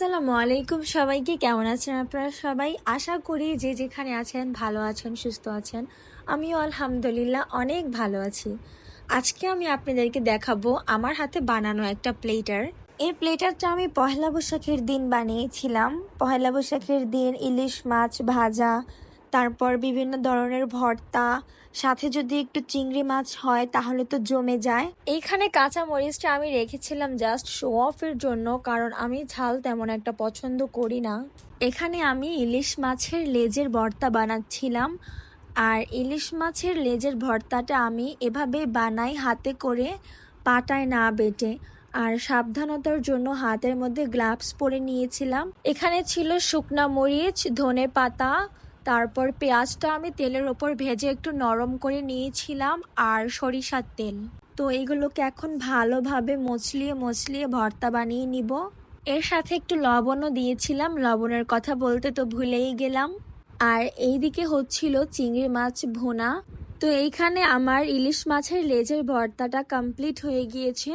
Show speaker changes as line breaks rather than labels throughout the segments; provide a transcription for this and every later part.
আসসালামু আলাইকুম, সবাইকে কেমন আছেন আপনারা সবাই? আশা করি যে যেখানে আছেন ভালো আছেন, সুস্থ আছেন। আমিও আলহামদুলিল্লাহ অনেক ভালো আছি। আজকে আমি আপনাদেরকে দেখাবো আমার হাতে বানানো একটা প্লেটার। এই প্লেটারটা আমি পহেলা বৈশাখের দিন বানিয়েছিলাম। পহেলা বৈশাখের দিন ইলিশ মাছ ভাজা, তারপর বিভিন্ন ধরনের ভর্তা, সাথে যদি একটু চিংড়ি মাছ হয় তাহলে তো জমে যায়। এইখানে কাঁচা মরিচটা আমি রেখেছিলাম জাস্ট শো অফের জন্য, কারণ আমি ঝাল তেমন একটা পছন্দ করি না। এখানে আমি ইলিশ মাছের লেজের ভর্তা বানাচ্ছিলাম। আর ইলিশ মাছের লেজের ভর্তাটা আমি এভাবে বানাই, হাতে করে, পাটায় না বেটে। আর সাবধানতার জন্য হাতের মধ্যে গ্লাভস পরে নিয়েছিলাম। এখানে ছিল শুকনা মরিচ, ধনে পাতা, তারপর পেঁয়াজটা আমি তেলের ওপর ভেজে একটু নরম করে নিয়েছিলাম, আর সরিষার তেল। তো এইগুলোকে এখন ভালোভাবে মচলিয়ে মচলিয়ে ভর্তা বানিয়ে নিব। এর সাথে একটু লবণও দিয়েছিলাম, লবণের কথা বলতে তো ভুলেই গেলাম। আর এইদিকে হচ্ছিল চিংড়ি মাছ ভুনা। তো এইখানে আমার ইলিশ মাছের লেজের ভর্তাটা কমপ্লিট হয়ে গিয়েছে।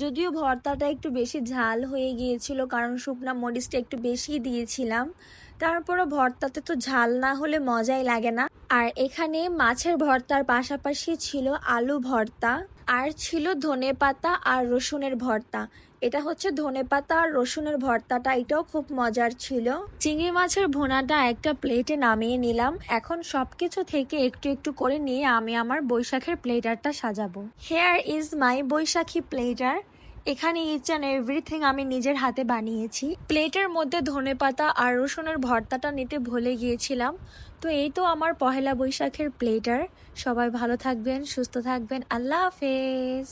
যদিও ভর্তাটা একটু বেশি ঝাল হয়ে গিয়েছিল, কারণ শুকনা মরিচটা একটু বেশি দিয়েছিলাম। তারপরও ভর্তাতে তো ঝাল না হলে মজাই লাগে না। আর এখানে মাছের ভর্তার পাশাপাশি ছিল আলু ভর্তা, আর ছিল ধনেপাতা আর রসুনের ভর্তা। এটা হচ্ছে ধনেপাতা আর রসুনের ভর্তাটা, এটাও খুব মজার ছিল। চিংড়ি মাছের ভুনাটা একটা প্লেটে নামিয়ে নিলাম। এখন সবকিছু থেকে একটু একটু করে নিয়ে আমি আমার বৈশাখের প্লেটারটা সাজাবো। Here is my Baishakhi platter. এখানে ইচ অ্যান্ড এভরিথিং আমি নিজের হাতে বানিয়েছি। প্লেটের মধ্যে ধনেপাতা আর রসুনের ভর্তাটা নিতে ভুলে গিয়েছিলাম। তো এই তো আমার পহেলা বৈশাখের প্লেটার। সবাই ভালো থাকবেন, সুস্থ থাকবেন। আল্লাহ হাফেজ।